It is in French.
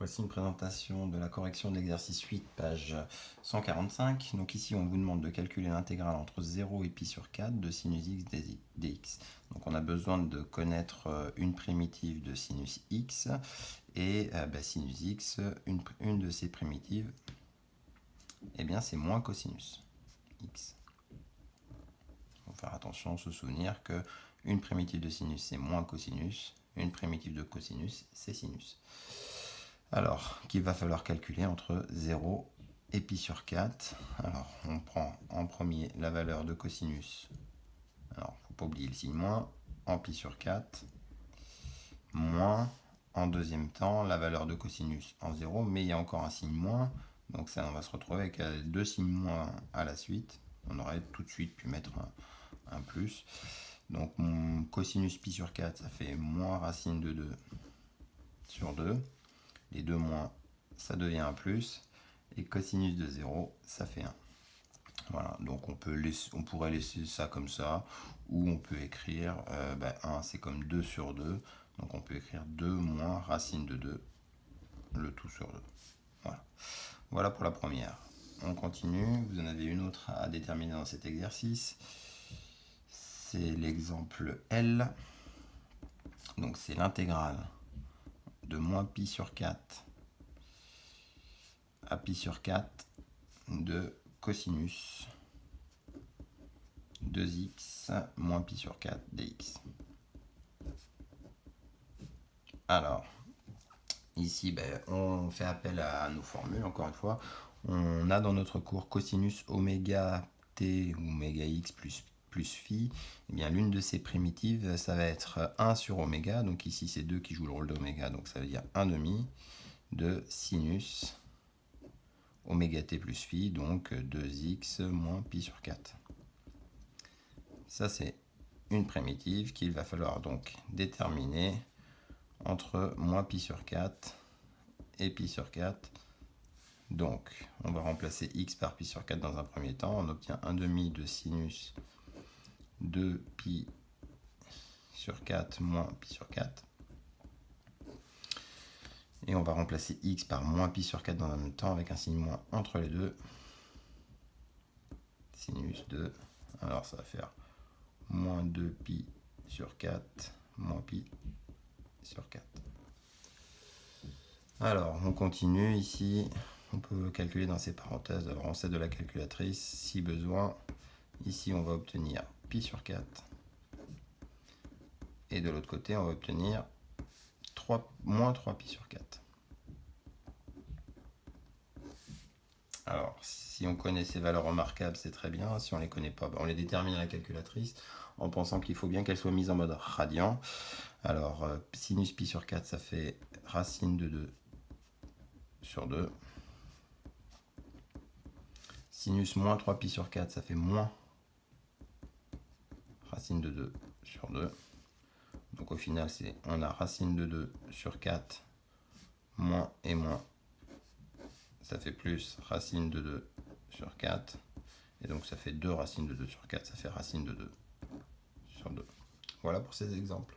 Voici une présentation de la correction de l'exercice 8, page 145. Donc ici, on vous demande de calculer l'intégrale entre 0 et pi sur 4 de sinus x dx. Donc on a besoin de connaître une primitive de sinus x et sinus x, une de ces primitives, eh bien c'est moins cosinus x. Il faut faire attention, se souvenir que une primitive de sinus c'est moins cosinus, une primitive de cosinus c'est sinus. Alors, qu'il va falloir calculer entre 0 et pi sur 4. Alors, on prend en premier la valeur de cosinus. Alors, il ne faut pas oublier le signe moins, en pi sur 4. Moins, en deuxième temps, la valeur de cosinus en 0, mais il y a encore un signe moins. Donc ça, on va se retrouver avec deux signes moins à la suite. On aurait tout de suite pu mettre un plus. Donc, mon cosinus pi sur 4, ça fait moins racine de 2 sur 2. Les deux moins, ça devient un plus. Et cosinus de 0, ça fait 1. Voilà, donc on pourrait laisser ça comme ça, ou on peut écrire 1, c'est comme 2 sur 2. Donc on peut écrire 2 moins racine de 2, le tout sur 2. Voilà, voilà pour la première. On continue, vous en avez une autre à déterminer dans cet exercice. C'est l'exemple L. Donc c'est l'intégrale de moins pi sur 4 à pi sur 4 de cosinus 2x moins pi sur 4 dx. Alors, ici, on fait appel à nos formules, encore une fois. On a dans notre cours cosinus oméga t ou oméga x plus phi. Eh bien, l'une de ces primitives, ça va être 1 sur oméga. Donc ici, c'est 2 qui jouent le rôle d'oméga. Donc ça veut dire 1 demi de sinus oméga t plus phi, donc 2x moins pi sur 4. Ça, c'est une primitive qu'il va falloir donc déterminer entre moins pi sur 4 et pi sur 4. Donc, on va remplacer x par pi sur 4 dans un premier temps. On obtient 1 demi de sinus 2 pi sur 4 moins pi sur 4. Et on va remplacer x par moins pi sur 4 dans un même temps avec un signe moins entre les deux. Sinus 2. Alors, ça va faire moins 2 pi sur 4 moins pi sur 4. Alors, on continue ici. On peut calculer dans ces parenthèses. Alors, on sait de la calculatrice si besoin. Ici, on va obtenir pi sur 4. Et de l'autre côté, on va obtenir moins 3 pi sur 4. Alors, si on connaît ces valeurs remarquables, c'est très bien. Si on ne les connaît pas, on les détermine à la calculatrice en pensant qu'il faut bien qu'elles soient mises en mode radian. Alors, sinus pi sur 4, ça fait racine de 2 sur 2. Sinus moins 3 pi sur 4, ça fait moins racine de 2 sur 2. Donc au final, on a racine de 2 sur 4, moins et moins. Ça fait plus racine de 2 sur 4. Et donc ça fait 2 racines de 2 sur 4, ça fait racine de 2 sur 2. Voilà pour ces exemples.